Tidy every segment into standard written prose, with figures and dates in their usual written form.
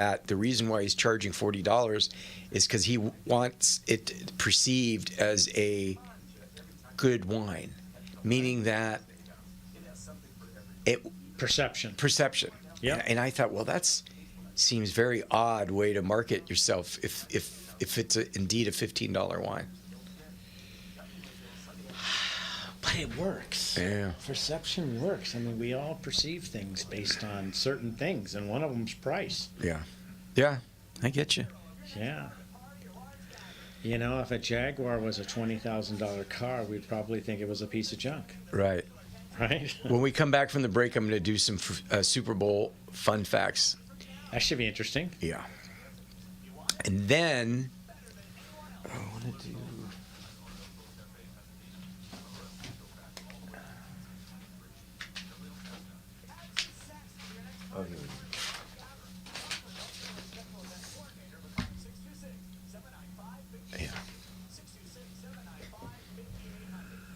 that the reason why he's charging $40 is because he wants it perceived as a good wine, meaning that Perception. Yeah. And I thought, well, that's seems very odd way to market yourself if it's indeed a $15 wine. But it works. Yeah. Perception works. I mean, we all perceive things based on certain things, and one of them's price. Yeah, I get you. Yeah. You know, if a Jaguar was a $20,000 car, we'd probably think it was a piece of junk. Right. Right? When we come back from the break, I'm going to do some Super Bowl fun facts. That should be interesting. Yeah. And then I want to do. Oh, here we go. Yeah.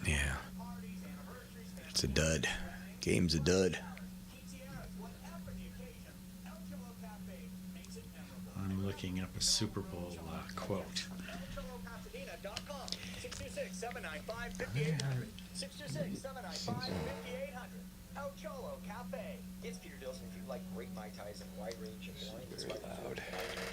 Yeah. It's a dud. Game's a dud. I'm looking up a Super Bowl quote. 626-795-5800. 626-795-5800. El Cholo Cafe. It's Peter Dills, and if you like great Mai Tais and a wide range of wine, it's Very loud. I'm going to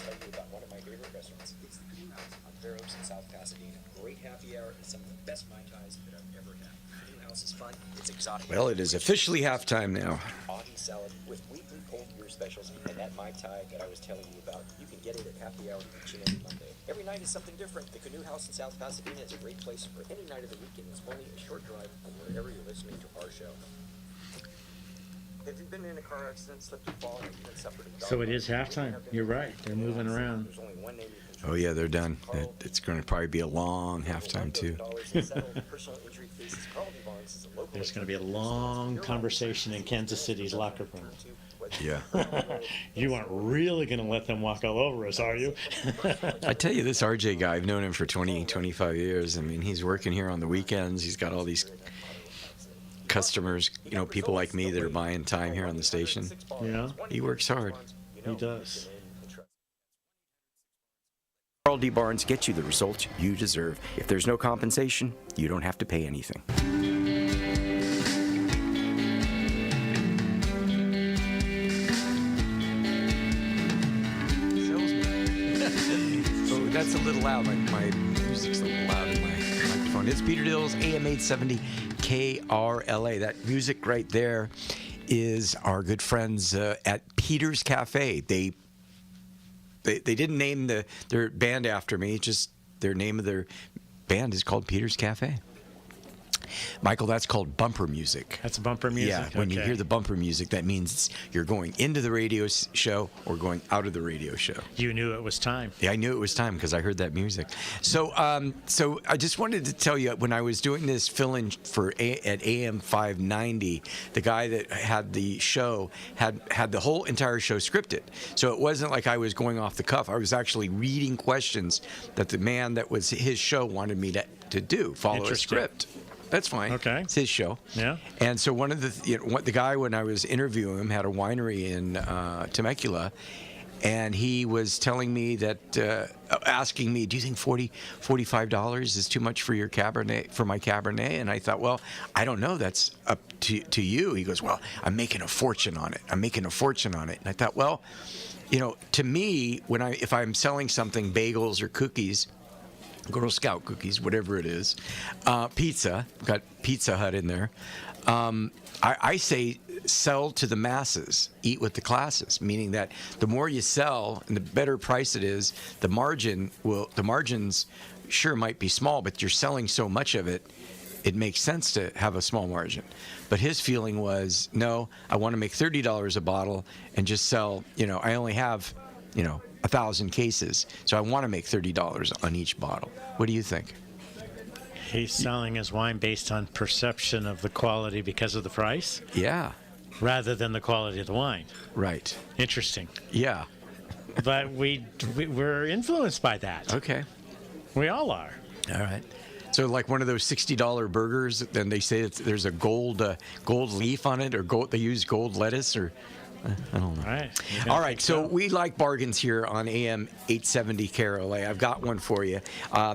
tell you about one of my favorite restaurants. It's the Canoe House on Fair Oaks in South Pasadena. Great happy hour and some of the best Mai Tais that I've ever had. The Canoe House is fun. It's exotic. Well, it is officially halftime now. Ahi salad with weekly cold beer specials, and that Mai Tai that I was telling you about, you can get it at happy hour each and every Monday. Every night is something different. The Canoe House in South Pasadena is a great place for any night of the weekend. It's only a short drive from wherever you're listening to our show. Have you been in a car accident, slipped and fallen, or even suffered a dog So it bite? is halftime. You're right. They're moving around. There's only one name you can trust. Oh, yeah, they're done. It's going to probably be a long halftime, too. There's going to be a long conversation in Kansas City's locker room. Yeah. You aren't really going to let them walk all over us, are you? I tell you, this RJ guy, I've known him for 20, 25 years. I mean, he's working here on the weekends. He's got all these customers, you know, people like me that are buying time here on the station. Yeah, He works hard. he does. Carl D. Barnes gets you the results you deserve. If there's no compensation, you don't have to pay anything. Oh, that's a little loud. My music's a little loud in my microphone. It's Peter Dills, AM 870 KRLA. That music right there is our good friends at Peter's Cafe. They didn't name their band after me. Just their name of their band is called Peter's Cafe. Michael, that's called bumper music. That's bumper music? Yeah, when you Okay. hear the bumper music, that means you're going into the radio show or going out of the radio show. You knew it was time. Yeah, I knew it was time because I heard that music. So I just wanted to tell you, when I was doing this fill-in at AM 590, the guy that had the show had the whole entire show scripted. So it wasn't like I was going off the cuff. I was actually reading questions that the man that was his show wanted me to do, follow a Interesting. script. That's fine. Okay. It's his show. Yeah. And so one of the guy, when I was interviewing him, had a winery in Temecula, and he was telling me that, asking me, do you think $45 is too much for your Cabernet, for my Cabernet? And I thought, well, I don't know. That's up to you. He goes, well, I'm making a fortune on it. And I thought, well, you know, to me, if I'm selling something, bagels or cookies, Girl Scout cookies, whatever it is, pizza, got Pizza Hut in there. I say sell to the masses, eat with the classes, meaning that the more you sell and the better price it is, the margins sure might be small, but you're selling so much of it, it makes sense to have a small margin. But his feeling was, no, I want to make $30 a bottle and just sell, I only have, 1,000 cases, so I want to make $30 on each bottle. What do you think? He's selling his wine based on perception of the quality because of the price, Yeah, rather than the quality of the wine. right. Interesting. Yeah. But we're influenced by that. Okay. We all are. All right. So like one of those $60 burgers, then they say there's a gold leaf on it, or they use gold lettuce, or I don't know. All right. All right, so we like bargains here on AM 870 KRLA. I've got one for you.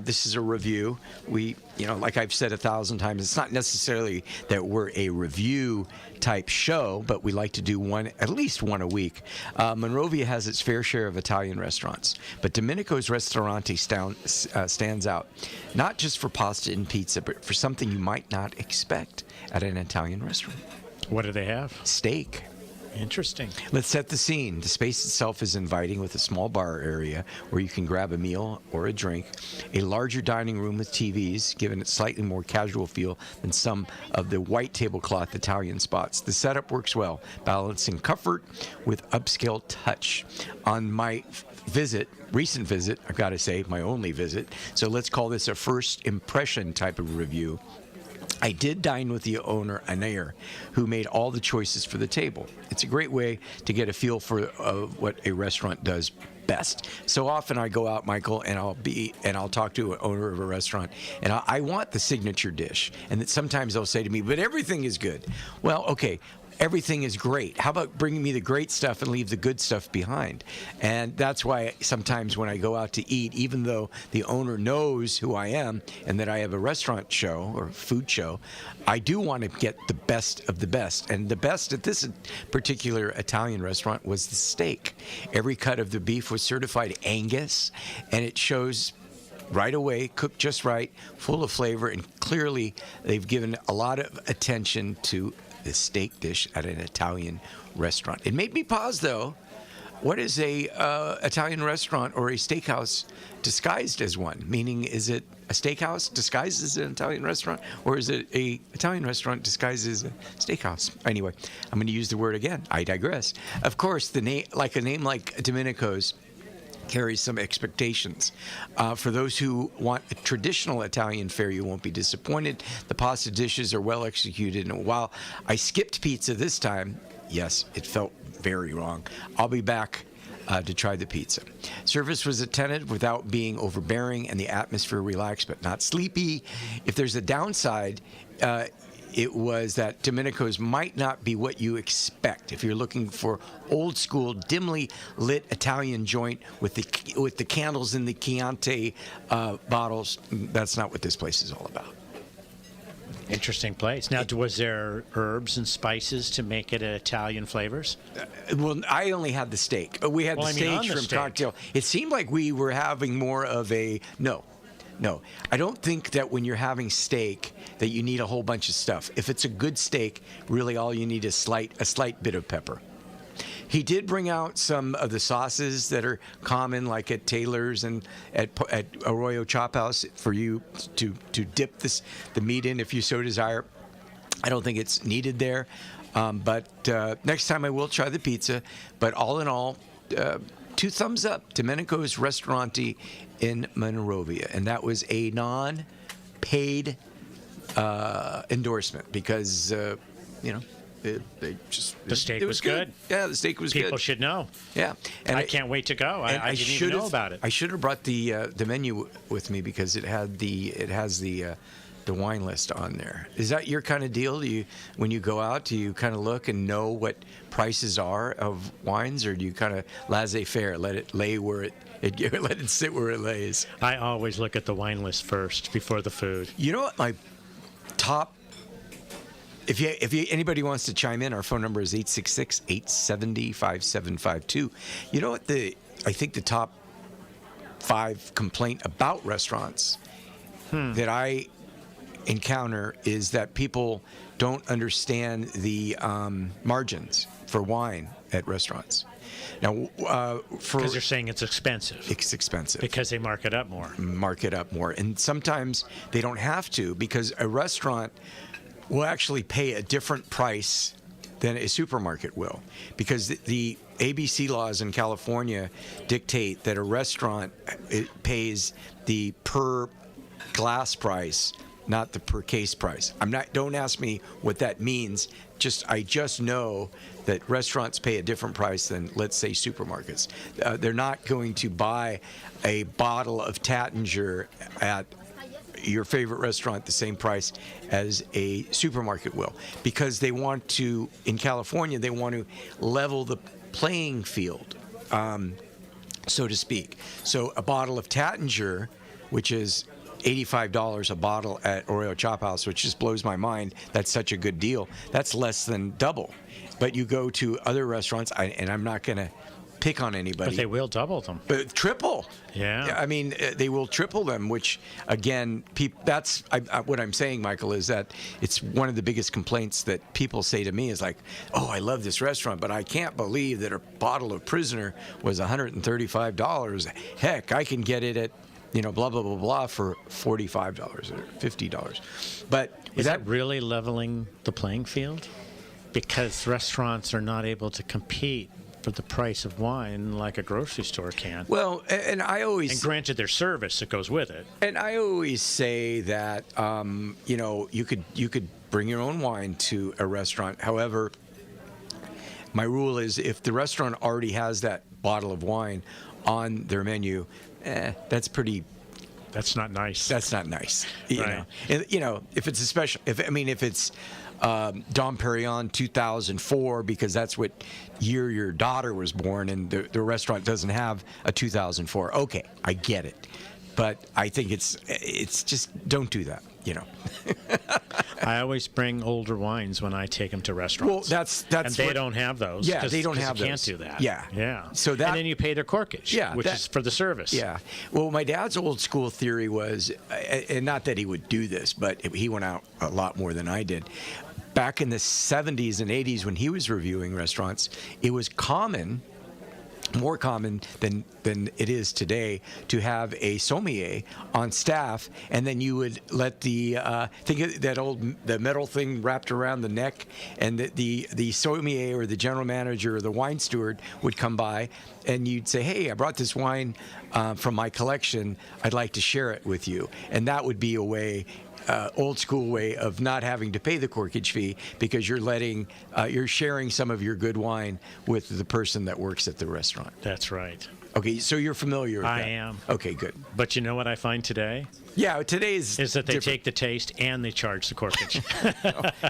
This is a review. We, like I've said 1,000 times, it's not necessarily that we're a review type show, but we like to do at least one a week. Monrovia has its fair share of Italian restaurants, but Domenico's Ristorante stands out, not just for pasta and pizza, but for something you might not expect at an Italian restaurant. What do they have? Steak. Interesting. Let's set the scene. The space itself is inviting with a small bar area where you can grab a meal or a drink, a larger dining room with TVs, giving it slightly more casual feel than some of the white tablecloth Italian spots. The setup works well, balancing comfort with upscale touch. On my recent visit, I've got to say, my only visit, so let's call this a first impression type of review. I did dine with the owner, Anair, who made all the choices for the table. It's a great way to get a feel for what a restaurant does best. So often I go out, Michael, and I'll talk to an owner of a restaurant, and I want the signature dish. And that sometimes they'll say to me, but everything is good. Well, okay. Everything is great. How about bringing me the great stuff and leave the good stuff behind? And that's why sometimes when I go out to eat, even though the owner knows who I am and that I have a restaurant show or food show, I do want to get the best of the best. And the best at this particular Italian restaurant was the steak. Every cut of the beef was certified Angus, and it shows right away, cooked just right, full of flavor, and clearly they've given a lot of attention to the steak dish at an Italian restaurant. It made me pause, though. What is a Italian restaurant or a steakhouse disguised as one? Meaning, is it a steakhouse disguised as an Italian restaurant, or is it a Italian restaurant disguised as a steakhouse? Anyway, I'm going to use the word again. I digress. Of course, a name like Domenico's carries some expectations. For those who want a traditional Italian fare, you won't be disappointed. The pasta dishes are well executed, and while I skipped pizza this time, yes, it felt very wrong. I'll be back to try the pizza. Service was attentive without being overbearing, and the atmosphere relaxed but not sleepy. If there's a downside, it was that Domenico's might not be what you expect. If you're looking for old school, dimly lit Italian joint with the candles in the Chianti bottles, that's not what this place is all about. Interesting place. Now, was there herbs and spices to make it Italian flavors? Well, I only had the steak. We had the steak, shrimp cocktail. It seemed like we were having more of a no. I don't think that when you're having steak that you need a whole bunch of stuff. If it's a good steak, really all you need is a slight bit of pepper. He did bring out some of the sauces that are common, like at Taylor's and at Arroyo Chop House, for you to dip the meat in if you so desire. I don't think it's needed there, but next time I will try the pizza. But all in all, 2 thumbs up. Domenico's Ristorante in Monrovia, and that was a non-paid endorsement because the steak was good. Yeah, the steak was good. People should know. Yeah, and I can't wait to go. I didn't even know about it. I should have brought the menu with me because it has the wine list on there. Is that your kind of deal? When you go out, do you kind of look and know what prices are of wines, or do you kind of laissez-faire, let it lay where let it sit where it lays? I always look at the wine list first before the food. You know what? My top. If anybody wants to chime in, our phone number is 866-870-5752. You know what? I think the top 5 complaint about restaurants that I encounter is that people don't understand the margins for wine at restaurants. Now, because they're saying it's expensive. It's expensive. Because they mark it up more. And sometimes they don't have to, because a restaurant will actually pay a different price than a supermarket will, because the ABC laws in California dictate that a restaurant pays the per glass price, not the per case price. Don't ask me what that means. I just know that restaurants pay a different price than, let's say, supermarkets. They're not going to buy a bottle of Tattinger at your favorite restaurant the same price as a supermarket will, because they want to, in California, they want to level the playing field, so to speak. So a bottle of Tattinger, which is $85 a bottle at Oreo Chop House, which just blows my mind. That's such a good deal. That's less than double. But you go to other restaurants, and I'm not going to pick on anybody. But they will double them. But triple. Yeah. I mean, they will triple them, which, again, that's what I'm saying, Michael, is that it's one of the biggest complaints that people say to me is like, oh, I love this restaurant, but I can't believe that a bottle of Prisoner was $135. Heck, I can get it at, blah, blah, blah, blah, for $45 or $50. But is that really leveling the playing field? Because restaurants are not able to compete for the price of wine like a grocery store can. Well, and granted, their service that goes with it. And I always say that you could bring your own wine to a restaurant. However, my rule is if the restaurant already has that bottle of wine on their menu, that's not nice. That's not nice. Right. If it's a special, if it's Dom Perignon 2004, because that's what year your daughter was born, and the restaurant doesn't have a 2004. Okay, I get it, but I think it's just don't do that. I always bring older wines when I take them to restaurants. Well, that's and they don't have those. Yeah, they don't have you those. Can't do that. Yeah. So and then you pay their corkage. Yeah, which is for the service. Yeah. Well, my dad's old school theory was, and not that he would do this, but he went out a lot more than I did. Back in the 70s and 80s, when he was reviewing restaurants, it was more common than it is today to have a sommelier on staff, and then you would let the think of the metal thing wrapped around the neck, and the sommelier or the general manager or the wine steward would come by, and you'd say, hey, I brought this wine from my collection, I'd like to share it with you. And that would be a way, old school way of not having to pay the corkage fee, because you're sharing some of your good wine with the person that works at the restaurant. That's right. Okay, so you're familiar with that. I am. Okay, good. But you know what I find today? Yeah, today's is that they different. Take the taste and they charge the corkage.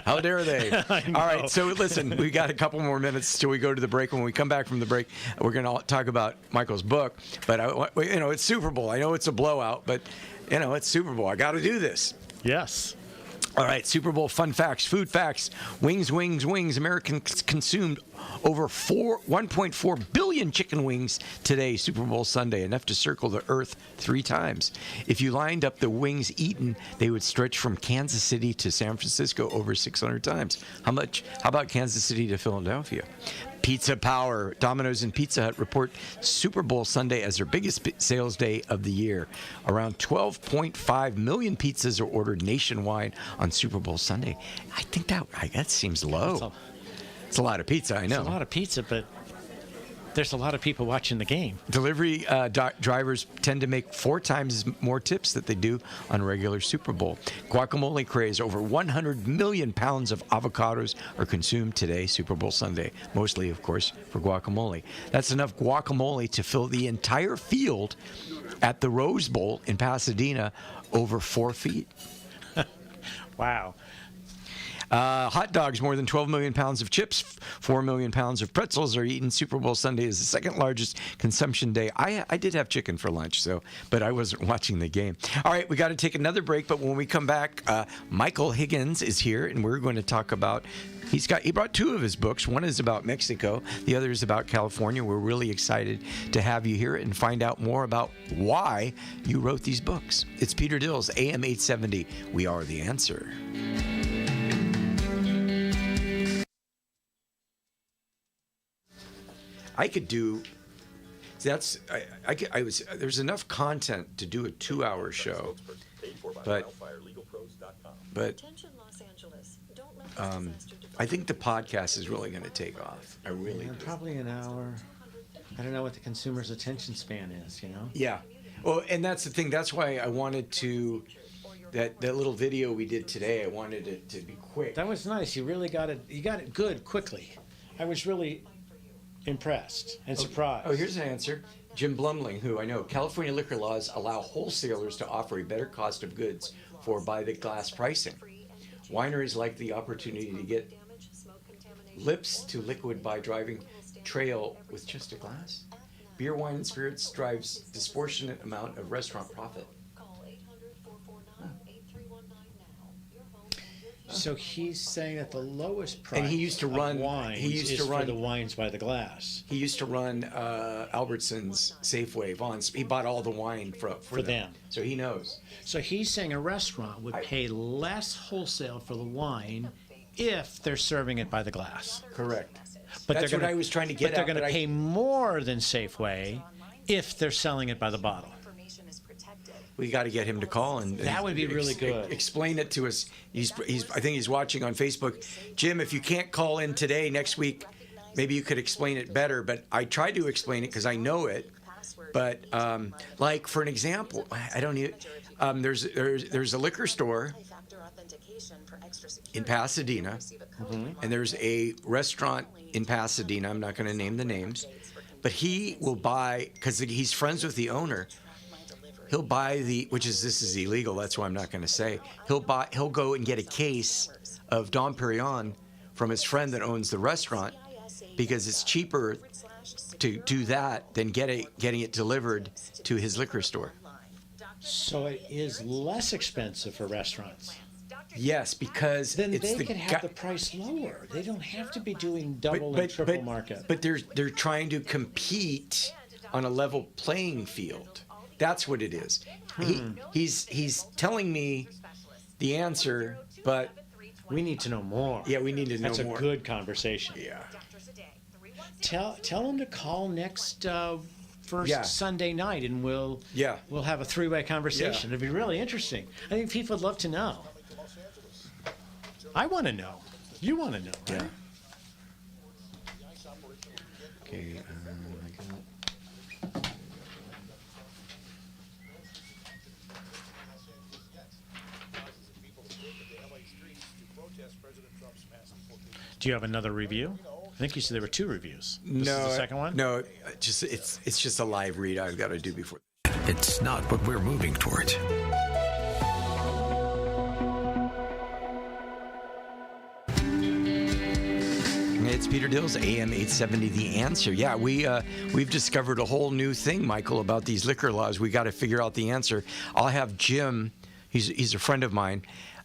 How dare they? All right, so listen, we got a couple more minutes till we go to the break. When we come back from the break, we're going to talk about Michael's book. But it's Super Bowl. I know it's a blowout, but it's Super Bowl. I got to do this. Yes. All right, Super Bowl fun facts, food facts. Wings. Americans consumed over 1.4 billion chicken wings today, Super Bowl Sunday, enough to circle the earth 3 times. If you lined up the wings eaten, they would stretch from Kansas City to San Francisco over 600 times. How about Kansas City to Philadelphia? Pizza power. Domino's and Pizza Hut report Super Bowl Sunday as their biggest sales day of the year. Around 12.5 million pizzas are ordered nationwide on Super Bowl Sunday. I think that seems low. It's a lot of pizza, I know. It's a lot of pizza, but there's a lot of people watching the game. Delivery drivers tend to make 4 times more tips than they do on regular Super Bowl. Guacamole craze. Over 100 million pounds of avocados are consumed today, Super Bowl Sunday. Mostly, of course, for guacamole. That's enough guacamole to fill the entire field at the Rose Bowl in Pasadena, over 4 feet. Wow. Hot dogs, more than 12 million pounds of chips, 4 million pounds of pretzels are eaten. Super Bowl Sunday is the second largest consumption day. I did have chicken for lunch, but I wasn't watching the game. All right, we got to take another break, but when we come back, Michael Higgins is here, and we're going to talk about. He brought 2 of his books. One is about Mexico. The other is about California. We're really excited to have you here and find out more about why you wrote these books. It's Peter Dills, AM 870. We are the answer. I could do. There's enough content to do a 2-hour show, but I think the podcast is really going to take off. I really do. Probably an hour. I don't know what the consumer's attention span is, Yeah. Well, and that's the thing. That's why I wanted to. That little video we did today, I wanted it to be quick. That was nice. You really got it. You got it good quickly. I was really impressed and surprised. Oh, here's an answer. Jim Blumling, who I know, California liquor laws allow wholesalers to offer a better cost of goods for by-the-glass pricing. Wineries like the opportunity to get lips to liquid by driving trail with just a glass. Beer, wine, and spirits drives disproportionate amount of restaurant profit. So he's saying that the lowest price And he used to run. wines He used is to for run the wines by the glass. He used to run Albertsons, Safeway, Vaughn's. He bought all the wine for them. So he knows. So he's saying a restaurant would pay less wholesale for the wine if they're serving it by the glass. Correct. But That's they're what gonna, I was trying to get But they're at, going to but I- pay more than Safeway if they're selling it by the bottle. We got to get him to call and That would be really good. Explain it to us. I think he's watching on Facebook. Jim, if you can't call in today, next week, maybe you could explain it better. But I tried to explain it because I know it. But like for an example, I don't need. There's a liquor store in Pasadena, and there's a restaurant in Pasadena. I'm not going to name the names, but he will buy because he's friends with the owner. He'll buy this is illegal. That's why I'm not going to say. He'll go and get a case of Dom Perignon from his friend that owns the restaurant because it's cheaper to do that than getting it delivered to his liquor store. So it is less expensive for restaurants. Yes, because Then it's they could have the price lower. They don't have to be doing double and triple markup. But they're trying to compete on a level playing field. That's what it is. He's telling me the answer, but we need to know more. Yeah, we need to know more. That's a good conversation. Yeah. Tell him to call next first Yeah. Sunday night, and we'll have a three-way conversation. Yeah. It'd be really interesting. I think people would love to know. I want to know. You want to know, right? Yeah. Okay. I got. Do you have another review? I think you said there were two reviews. This No, is the second one? No, it's just a live read I've got to do before. It's not what we're moving towards. It's Peter Dills, AM 870, The Answer. Yeah, we've discovered a whole new thing, Michael, about these liquor laws. We got to figure out the answer. I'll have Jim, he's a friend of mine,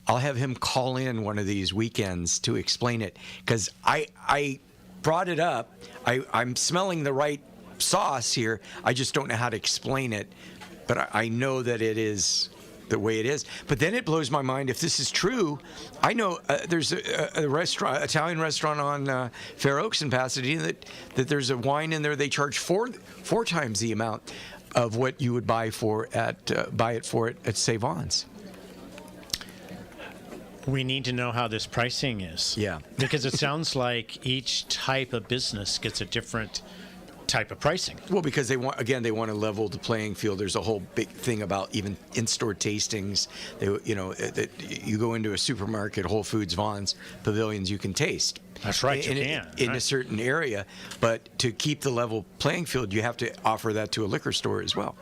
I'll have him call in one of these weekends to explain it, because I brought it up. I'm smelling the right sauce here. I just don't know how to explain it, but I know that it is the way it is. But then it blows my mind if this is true. I know there's a restaurant, Italian restaurant on Fair Oaks in Pasadena that there's a wine in there they charge four times the amount of what you would buy it for at Savon's. We need to know how this pricing is. Yeah. Because it sounds like each type of business gets a different type of pricing. Well, because they want to level the playing field. There's a whole big thing about even in-store tastings. That you go into a supermarket, Whole Foods, Vaughn's, Pavilions, you can taste. That's right, in a certain area. But to keep the level playing field, you have to offer that to a liquor store as well.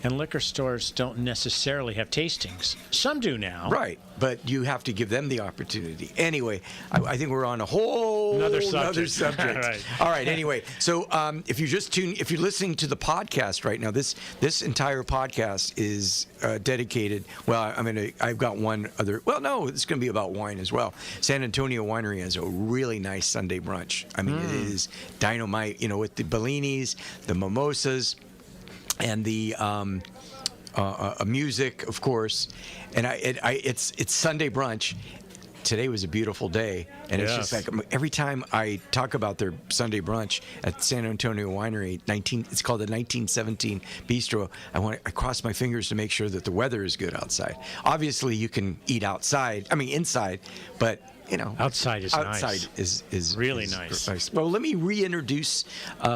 And liquor stores don't necessarily have tastings. Some do now. Right, but you have to give them the opportunity. Anyway, I think we're on a whole Another subject. Right. All right. Anyway, so if you're listening to the podcast right now, this entire podcast is dedicated. Well, I've got one other. Well, no, it's going to be about wine as well. San Antonio Winery has a really nice Sunday brunch. It is dynamite. With the Bellinis, the mimosas, and the music, of course, and it's Sunday brunch. Today was a beautiful day, and it's just like every time I talk about their Sunday brunch at San Antonio Winery, it's called the 1917 Bistro. I cross my fingers to make sure that the weather is good outside. Obviously, you can eat inside, but Outside is outside nice. is Really is nice. Well, let me reintroduce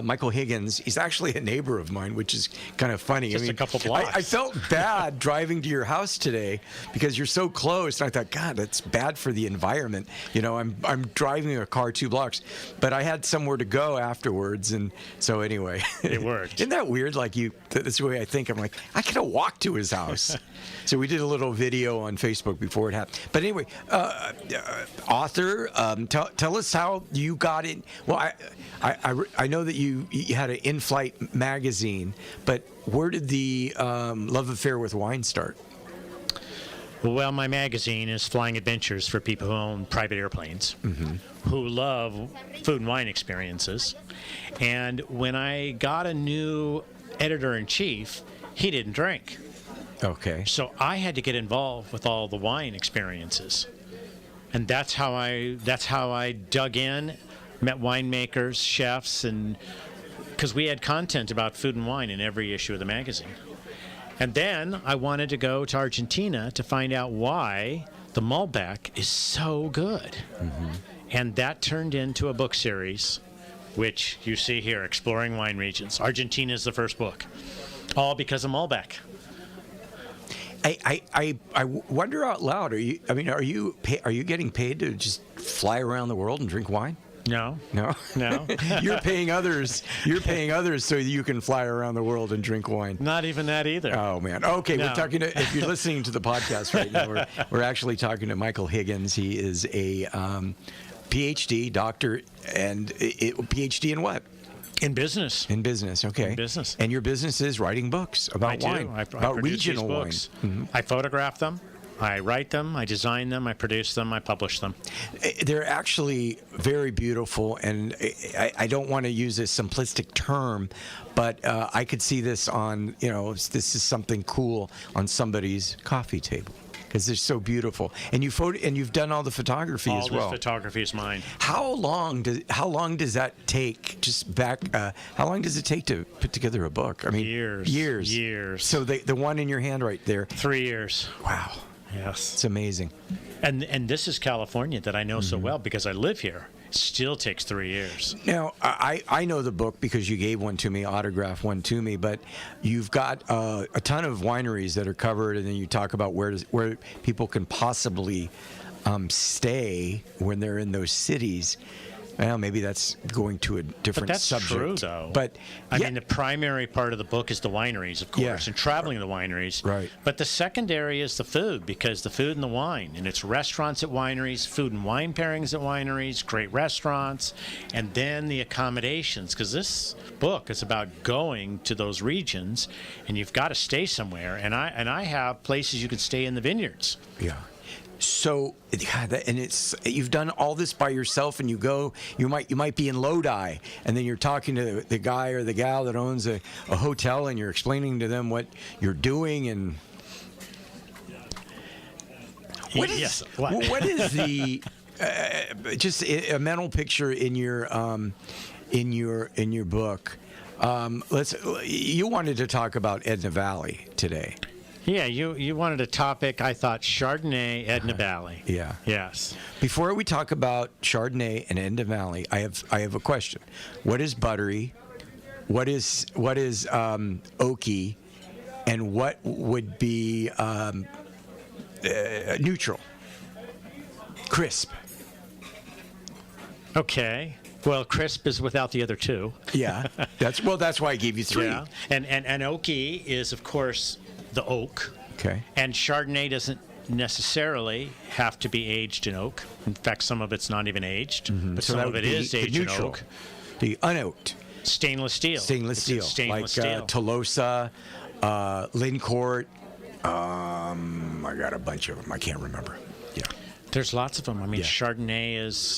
Michael Higgins. He's actually a neighbor of mine, which is kind of funny. Just a couple blocks. I felt bad driving to your house today because you're so close, and I thought, God, that's bad for the environment. I'm driving a car 2 blocks, but I had somewhere to go afterwards, and so anyway, It worked. Isn't that weird? Like that's the way I think. I'm like, I could have walked to his house. So we did a little video on Facebook before it happened. But anyway, author, tell us how you got in. Well, I know that you had an in-flight magazine, but where did the love affair with wine start? Well, my magazine is Flying Adventures for people who own private airplanes, who love food and wine experiences. And when I got a new editor-in-chief, he didn't drink. Okay. So I had to get involved with all the wine experiences. And that's how I dug in, met winemakers, chefs, and because we had content about food and wine in every issue of the magazine. And then I wanted to go to Argentina to find out why the Malbec is so good. And that turned into a book series, which you see here, Exploring Wine Regions. Argentina is the first book, all because of Malbec. I wonder out loud. Are you getting paid to just fly around the world and drink wine? No. No. You're paying others. You're paying others so you can fly around the world and drink wine. Not even that either. Oh man. Okay, No. we're talking to. If you're listening to the podcast right now, we're actually talking to Michael Higgins. He is a PhD doctor and PhD in what? In business. In business, okay. In business. And your business is writing books about wine, I about produce regional these wine. books. I photograph them, I write them, I design them, I produce them, I publish them. They're actually very beautiful, and I don't want to use a simplistic term, but I could see this on, this is something cool on somebody's coffee table because they're so beautiful. And you've done all the photography as well. All this photography is mine. How long does that take? How long does it take to put together a book? I mean, Years. So the one in your hand right there. 3 years. Wow, Yes. it's amazing. And this is California that I know so well because I live here. It still takes 3 years. Now, I know the book because you gave one to me, autographed one to me, but you've got a ton of wineries that are covered, and then you talk about where people can possibly stay when they're in those cities. Well, maybe that's going to a different But that's subject. true, though. But I mean, the primary part of the book is the wineries, of course, Yeah. and traveling the wineries. Right. But the secondary is the food, because the food and the wine, and it's restaurants at wineries, food and wine pairings at wineries, great restaurants, and then the accommodations, because this book is about going to those regions, and you've got to stay somewhere. And I have places you can stay in the vineyards. Yeah. So, you've done all this by yourself, and you might be in Lodi, and then you're talking to the guy or the gal that owns a hotel, and you're explaining to them what you're doing, and what is the just a mental picture in your book? You wanted to talk about Edna Valley today. Yeah, you wanted a topic, I thought, Chardonnay, Edna Valley. Yeah. Yes. Before we talk about Chardonnay and Edna Valley, I have a question. What is buttery? What is oaky? And what would be neutral? Crisp. Okay. Well, crisp is without the other two. Yeah. That's why I gave you 3. Yeah. And oaky is, of course, the oak. Okay. And Chardonnay doesn't necessarily have to be aged in oak. In fact, some of it's not even aged, but So some that of would it be is the aged in neutral, oak. the unoaked. Stainless steel. Stainless It's steel. Stainless like steel. Tolosa, Lincourt. I got a bunch of them. I can't remember. Yeah. There's lots of them. I mean, Yeah.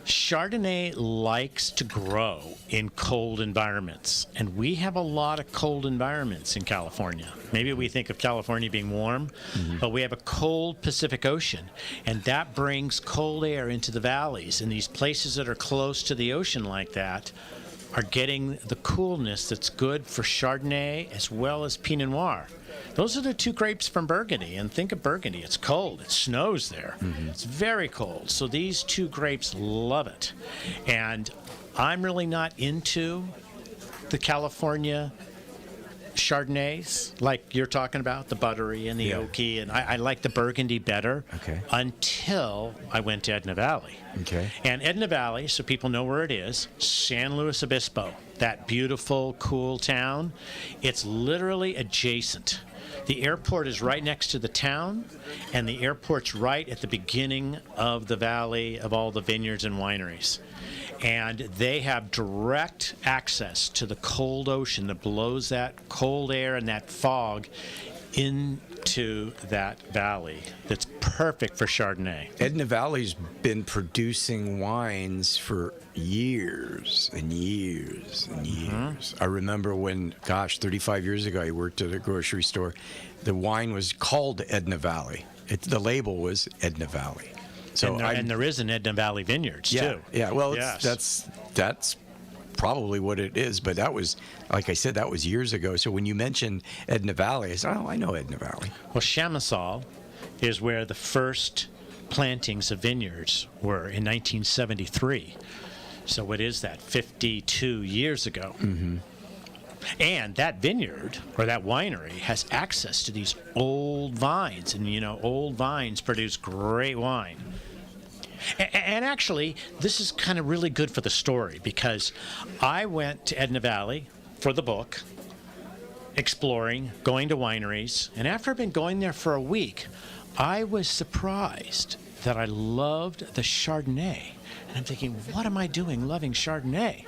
Chardonnay likes to grow in cold environments, and we have a lot of cold environments in California. Maybe we think of California being warm, but we have a cold Pacific Ocean, and that brings cold air into the valleys. And these places that are close to the ocean like that, are getting the coolness that's good for Chardonnay as well as Pinot Noir. Those are the two grapes from Burgundy. And think of Burgundy. It's cold. It snows there. It's very cold. So these two grapes love it. And I'm really not into the California Chardonnays, like you're talking about, the buttery and the oaky, and I like the Burgundy better until I went to Edna Valley. Okay. And Edna Valley, so people know where it is, San Luis Obispo, that beautiful, cool town. It's literally adjacent. The airport is right next to the town, and the airport's right at the beginning of the valley of all the vineyards and wineries. And they have direct access to the cold ocean that blows that cold air and that fog into that valley. That's perfect for Chardonnay. Edna Valley's been producing wines for years and years and years. I remember when, 35 years ago, I worked at a grocery store. The wine was called Edna Valley. The label was Edna Valley. So and there is an Edna Valley Vineyards too. Yeah, well, yes. that's probably what it is. But that was, like I said, that was years ago. So when you mentioned Edna Valley, I said, oh, I know Edna Valley. Well, Chamisal is where the first plantings of vineyards were in 1973. So what is that? 52 years ago. And that vineyard or that winery has access to these old vines, and old vines produce great wine. And actually, this is kind of really good for the story, because I went to Edna Valley for the book, exploring, going to wineries, and after I've been going there for a week, I was surprised that I loved the Chardonnay. And I'm thinking, what am I doing loving Chardonnay?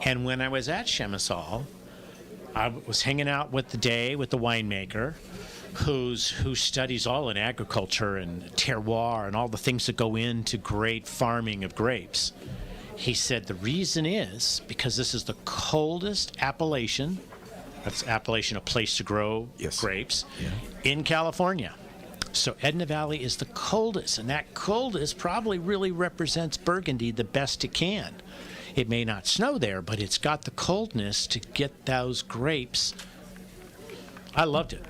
And when I was at Chamisal, I was hanging out with the winemaker, who studies all in agriculture and terroir and all the things that go into great farming of grapes. He said the reason is because this is the coldest appellation. That's Appellation, a place to grow grapes in California. So Edna Valley is the coldest, and that coldest probably really represents Burgundy the best it can. It may not snow there, but it's got the coldness to get those grapes. I loved it.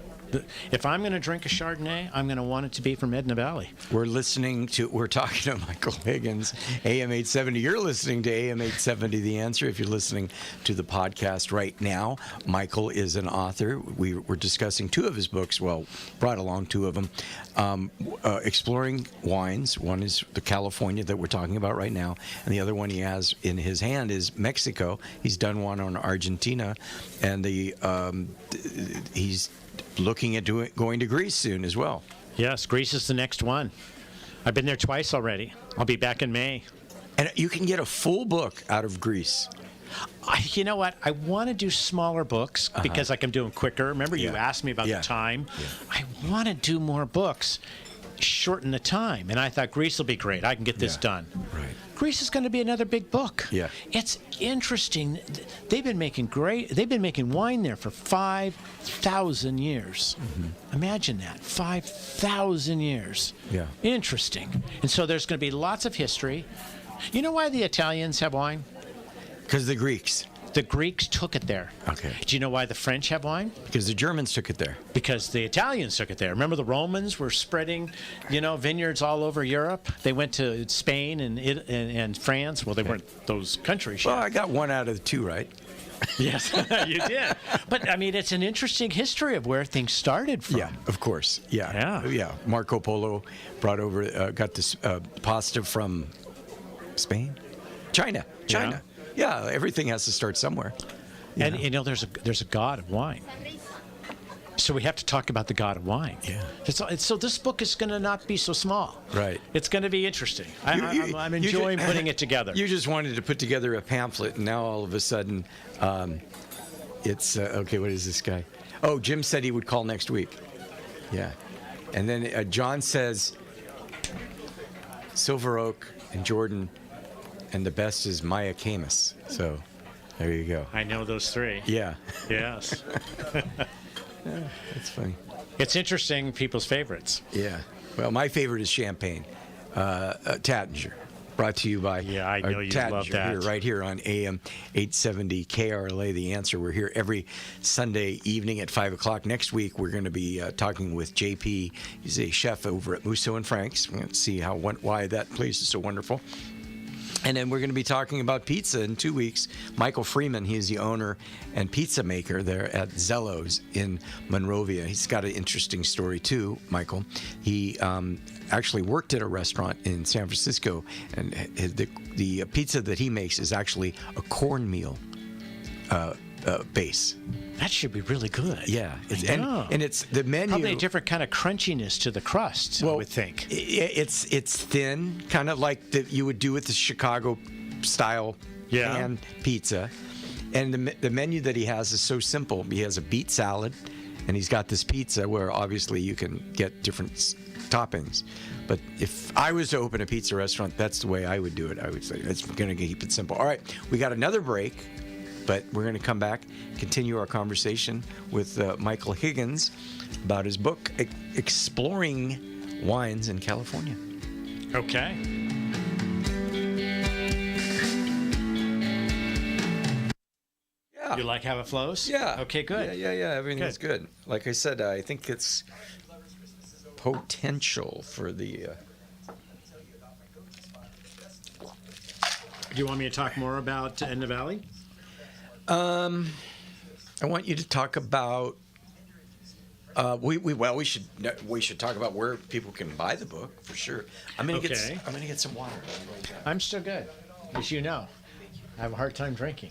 If I'm going to drink a Chardonnay, I'm going to want it to be from Edna Valley. We're talking to Michael Higgins, AM 870. You're listening to AM 870, The Answer. If you're listening to the podcast right now, Michael is an author. We were discussing two of his books, brought along two of them, exploring wines. One is the California that we're talking about right now, and the other one he has in his hand is Mexico. He's done one on Argentina, and he's looking at going to Greece soon as well. Yes, Greece is the next one. I've been there twice already. I'll be back in May. And you can get a full book out of Greece. You know what? I want to do smaller books because I can do them quicker. Remember, you asked me about the time. I want to do more books, shorten the time. And I thought Greece will be great. I can get this done. Right. Greece is going to be another big book. Yeah. It's interesting. They've been making wine there for 5,000 years. Imagine that. 5,000 years. Yeah. Interesting. And so there's going to be lots of history. You know why the Italians have wine? Because the Greeks. The Greeks took it there. Okay. Do you know why the French have wine? Because the Germans took it there. Because the Italians took it there. Remember the Romans were spreading, vineyards all over Europe? They went to Spain and France. Well, they weren't those countries yet. Well, I got one out of the two, right? Yes, you did. But, it's an interesting history of where things started from. Yeah, of course. Yeah. Marco Polo brought over, got this pasta from Spain? China. Yeah, everything has to start somewhere. And there's a god of wine. So we have to talk about the god of wine. Yeah. So this book is going to not be so small. Right. It's going to be interesting. I'm enjoying putting it together. You just wanted to put together a pamphlet, and now all of a sudden, it's okay. What is this guy? Oh, Jim said he would call next week. Yeah. And then John says, Silver Oak and Jordan, and the best is Maya Camus. So there you go. I know those three. Yeah. Yes. That's funny. It's interesting, people's favorites. Yeah. Well, my favorite is Champagne. Tattinger. Brought to you by Yeah, I our know you Tad love here, that. right here on AM 870 KRLA, The Answer. We're here every Sunday evening at 5 o'clock. Next week, we're going to be talking with JP. He's a chef over at Musso and Frank's. We're going to see why that place is so wonderful. And then we're going to be talking about pizza in 2 weeks. Michael Freeman, he is the owner and pizza maker there at Zello's in Monrovia. He's got an interesting story too, Michael. He actually worked at a restaurant in San Francisco, and the pizza that he makes is actually a cornmeal base. That should be really good. Yeah, I know. and it's the menu. Probably a different kind of crunchiness to the crust, I would think. It's thin, kind of like you would do with the Chicago style pan pizza. And the menu that he has is so simple. He has a beet salad, and he's got this pizza where obviously you can get different toppings. But if I was to open a pizza restaurant, that's the way I would do it. I would say it's going to keep it simple. All right, we got another break. But we're going to come back, continue our conversation with Michael Higgins about his book, Exploring Wines in California. Okay. Yeah. You like how it flows? Yeah. Okay, good. Yeah. Everything's good. Like I said, I think it's potential for the... Do you want me to talk more about In the Valley? I want you to talk about. We should talk about where people can buy the book for sure. I'm gonna get some water. I'm still good, as you know. I have a hard time drinking.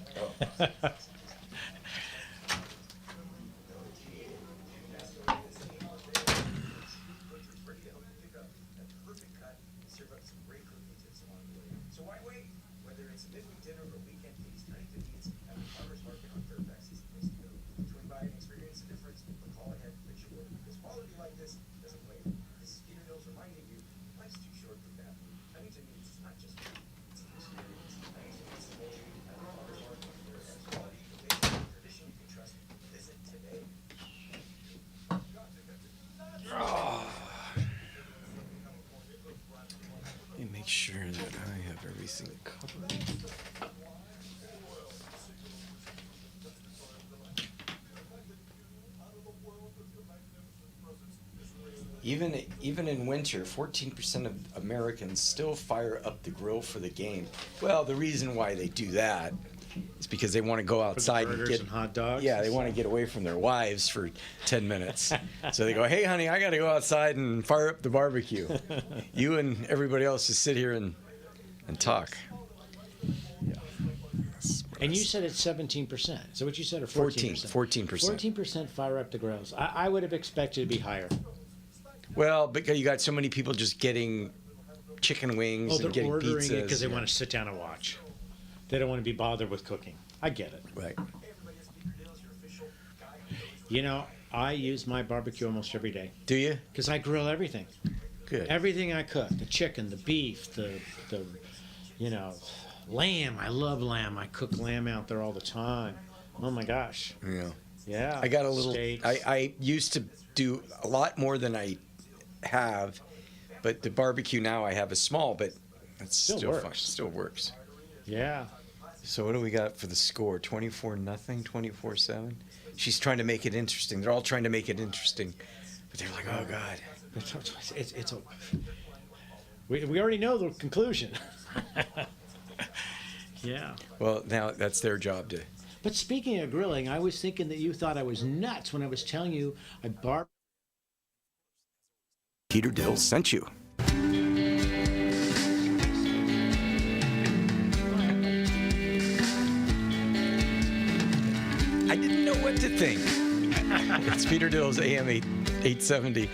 Make sure that I have everything covered. Even in winter, 14% of Americans still fire up the grill for the game. Well, the reason why they do that is because they want to go outside For the burgers and hot dogs. Yeah, they want to get away from their wives for 10 minutes. So they go, "Hey, honey, I got to go outside and fire up the barbecue. You and everybody else just sit here and talk." Yeah. And you said it's 17%. Is that what you said, or 14%? 14%. 14% fire up the grills. I would have expected it to be higher. Well, because you got so many people just getting chicken wings and They're getting ordering pizzas. it because they want to sit down and watch. They don't want to be bothered with cooking. I get it. Right. You know, I use my barbecue almost every day Do you? because I grill everything. Good. Everything I cook, the chicken, the beef, the lamb. I love lamb. I cook lamb out there all the time. Oh my gosh. Yeah. Yeah. I got a little. Steaks. I used to do a lot more than I have, but the barbecue now I have is small, but it's still fun. works. Still works. Yeah. So what do we got for the score? 24-0, 24-7. She's trying to make it interesting. They're all trying to make it interesting, but they're like, "Oh God." We already know the conclusion. Yeah. Well, now that's their job to. But speaking of grilling, I was thinking that you thought I was nuts when I was telling you I Peter Dills sent you. I didn't know what to think. It's Peter Dills, AM 870.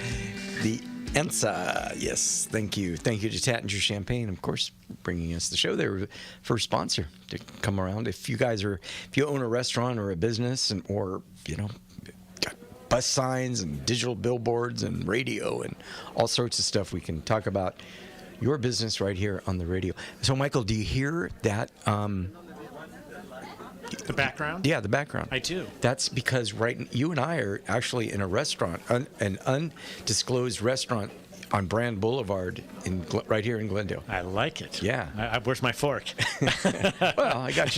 The Answer. Yes, thank you. Thank you to Tattinger Champagne, of course, bringing us the show. They were the first sponsor to come around. If you own a restaurant or a business, or got bus signs and digital billboards and radio and all sorts of stuff, we can talk about your business right here on the radio. So, Michael, do you hear that? The background? Yeah, the background. I do. That's because you and I are actually in a restaurant, an undisclosed restaurant on Brand Boulevard right here in Glendale. I like it. Yeah. Where's my fork? Well, I got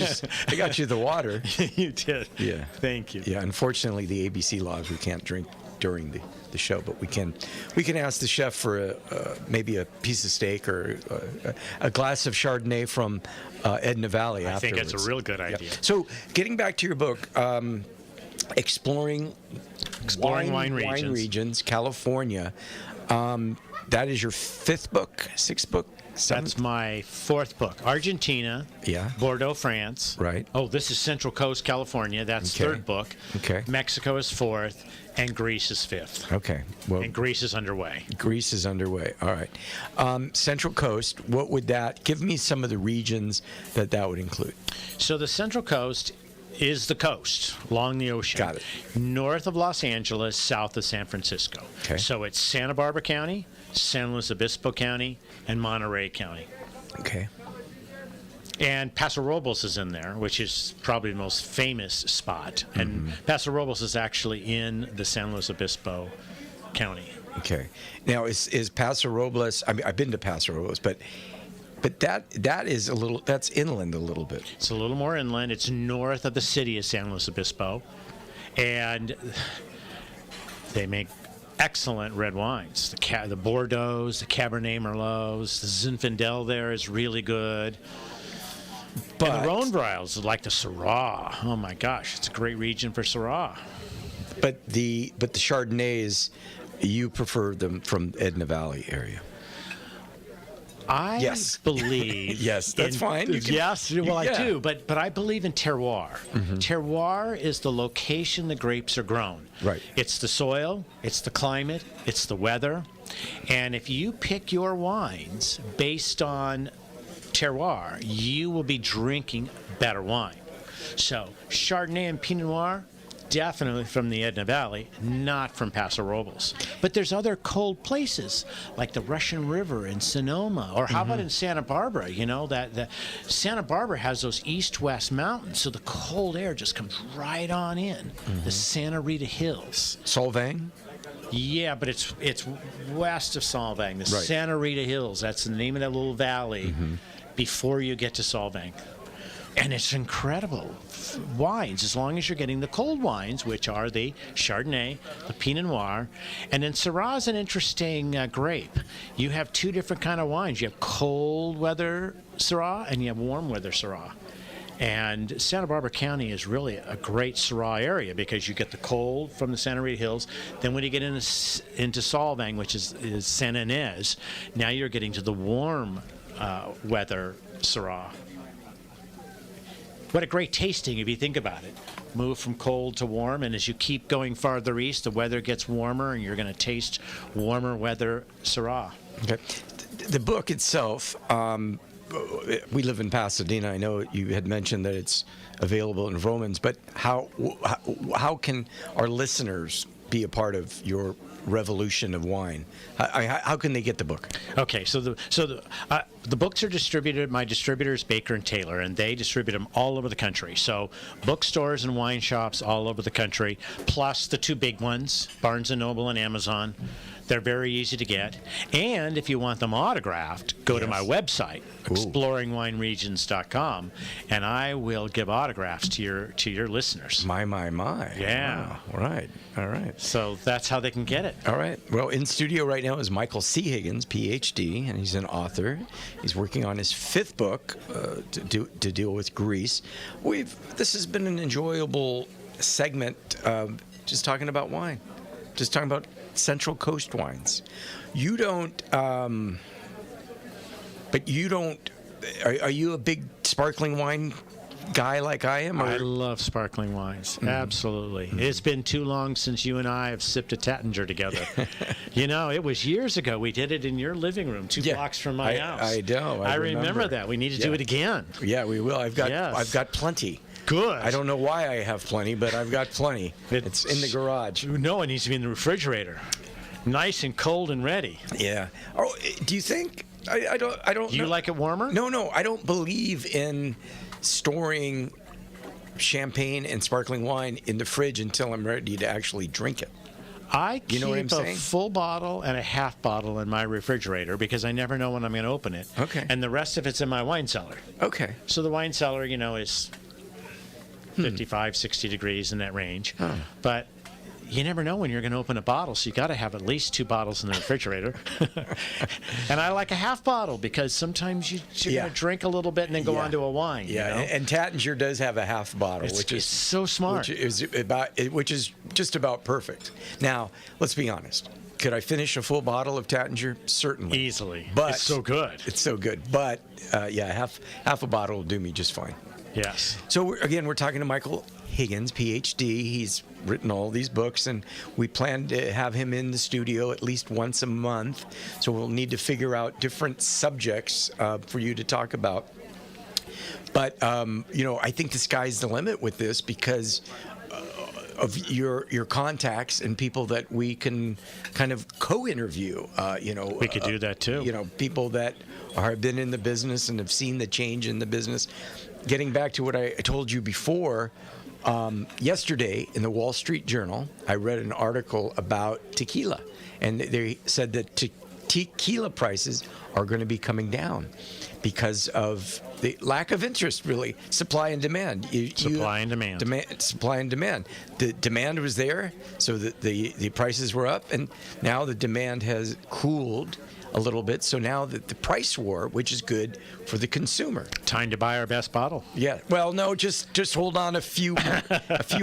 you the water. You did. Yeah. Thank you. Yeah. Unfortunately, the ABC laws, we can't drink during the show, but we can ask the chef for maybe a piece of steak or a glass of Chardonnay from Edna Valley. I think afterwards. it's a real good idea. So, getting back to your book, exploring wine regions, California. That is your fifth book, sixth book, seventh? That's my fourth book. Argentina. Yeah. Bordeaux, France. Right. Oh, this is Central Coast, California. That's Okay. third book. Okay. Mexico is fourth, and Greece is fifth. Okay. Well, And Greece is underway. Greece is underway. All right. Central Coast, what would that, give me some of the regions that would include. So the Central Coast is the coast along the ocean. Got it. North of Los Angeles, south of San Francisco. Okay. So it's Santa Barbara County, San Luis Obispo County, and Monterey County. Okay. And Paso Robles is in there, which is probably the most famous spot. And Paso Robles is actually in the San Luis Obispo County. Okay. Now, is Paso Robles, I mean, I've been to Paso Robles, but that is that's inland a little bit. It's a little more inland. It's north of the city of San Luis Obispo. And they make excellent red wines. The Bordeaux, the Cabernet Merlots, the Zinfandel there is really good. But And the Rhone varietals, like the Syrah. Oh my gosh, it's a great region for Syrah. But the Chardonnays, you prefer them from Edna Valley area. I Yes. believe. Yes, that's fine. You can- yes, well, yeah. I do, but I believe in terroir. Terroir is the location the grapes are grown. Right. It's the soil, it's the climate, it's the weather, and if you pick your wines based on terroir, you will be drinking better wine. So Chardonnay and Pinot Noir, definitely from the Edna Valley, not from Paso Robles. But there's other cold places like the Russian River in Sonoma, or how about in Santa Barbara? You know that Santa Barbara has those east-west mountains, so the cold air just comes right on in. The Santa Rita Hills. Solvang? Yeah, but it's west of Solvang, the Right. Santa Rita Hills. That's the name of that little valley before you get to Solvang. And it's incredible wines, as long as you're getting the cold wines, which are the Chardonnay, the Pinot Noir, and then Syrah is an interesting grape. You have two different kind of wines. You have cold weather Syrah and you have warm weather Syrah. And Santa Barbara County is really a great Syrah area because you get the cold from the Santa Rita Hills. Then when you get into Solvang, which is Santa Ynez, now you're getting to the warm weather Syrah. What a great tasting if you think about it. Move from cold to warm, and as you keep going farther east, the weather gets warmer, and you're going to taste warmer weather Syrah. Okay. The book itself, we live in Pasadena. I know you had mentioned that it's available in Romans, but how can our listeners be a part of your revolution of wine? How can they get the book? Okay, so the books are distributed. My distributor is Baker and Taylor, and they distribute them all over the country. So bookstores and wine shops all over the country, plus the two big ones, Barnes & Noble and Amazon. They're very easy to get. And if you want them autographed, go to my website, exploringwineregions.com, and I will give autographs to your listeners. My. Yeah. Wow. All right. So that's how they can get it. All right. Well, in studio right now is Michael C. Higgins, Ph.D., and he's an author. He's working on his fifth book to deal with Greece. This has been an enjoyable segment, just talking about wine, just talking about Central Coast wines. You don't, but you don't. Are you a big sparkling wine guy like I am? Or? I love sparkling wines. Absolutely. It's been too long since you and I have sipped a Tattinger together. You know, it was years ago. We did it in your living room, two blocks from my house. I know. I remember that. We need to do it again. Yeah, we will. I've got plenty. Good. I don't know why I have plenty, but I've got plenty. It's in the garage. No, it needs to be in the refrigerator. Nice and cold and ready. Yeah. Oh, do you think? I don't. Do you like it warmer? No. I don't believe in storing champagne and sparkling wine in the fridge until I'm ready to actually drink it. I You know what I'm keep a saying? full bottle and a half bottle in my refrigerator because I never know when I'm going to open it. Okay. And the rest of it's in my wine cellar. Okay. So the wine cellar, is 55, 60 degrees in that range. But you never know when you're going to open a bottle, so you got to have at least 2 bottles in the refrigerator. And I like a half bottle because sometimes you're Yeah. going to drink a little bit and then go Yeah. on to a wine. Yeah, and Tattinger does have a half bottle, It's which is so smart. which is just about perfect. Now, let's be honest. Could I finish a full bottle of Tattinger? Certainly, Easily. But It's so good. It's so good. But half a bottle will do me just fine. Yes. So we're talking to Michael Higgins, PhD. He's written all these books, and we plan to have him in the studio at least once a month. So we'll need to figure out different subjects for you to talk about. But I think the sky's the limit with this because of your contacts and people that we can kind of co-interview. We could do that too. People that have been in the business and have seen the change in the business. Getting back to what I told you before, yesterday in the Wall Street Journal, I read an article about tequila, and they said that tequila prices are going to be coming down because of the lack of interest, really. Supply and demand. Supply and demand. Supply and demand. The demand was there, so that the prices were up, and now the demand has cooled a little bit. So now that the price war, which is good for the consumer. Time to buy our best bottle. Yeah. Well, no, just hold on a few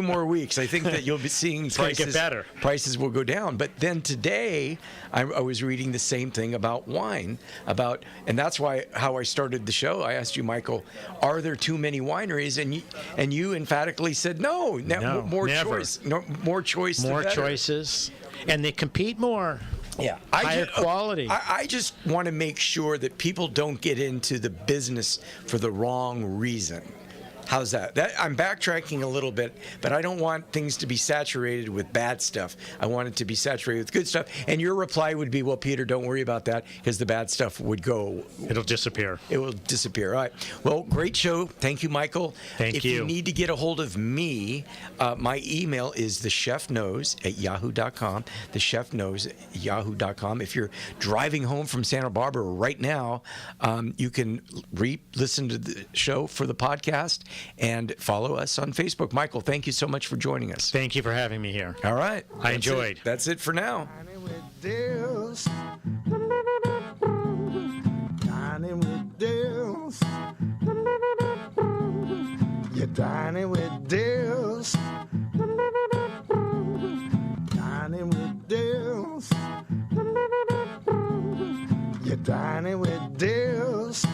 more weeks. I think that you'll be seeing It's gonna get better. Prices will go down. But then today, I was reading the same thing about wine. And that's how I started the show. I asked you, Michael, are there too many wineries? And you emphatically said no. No, more never. choice. No, more choice. the More better. choices, and they compete more. Yeah, Higher quality. I just want to make sure that people don't get into the business for the wrong reason. How's that? I'm backtracking a little bit, but I don't want things to be saturated with bad stuff. I want it to be saturated with good stuff. And your reply would be, well, Peter, don't worry about that because the bad stuff would go. It'll disappear. It will disappear. All right. Well, great show. Thank you, Michael. Thank if you. you need to get a hold of me, my email is thechefknows@yahoo.com. Thechefknows@yahoo.com. If you're driving home from Santa Barbara right now, you can listen to the show for the podcast and follow us on Facebook. Michael, thank you so much for joining us. Thank you for having me here. All right. I enjoyed. That's it for now. Dills. Dining with Dills. You're dining with Dills. Dining with Dills. You're dining with Dills.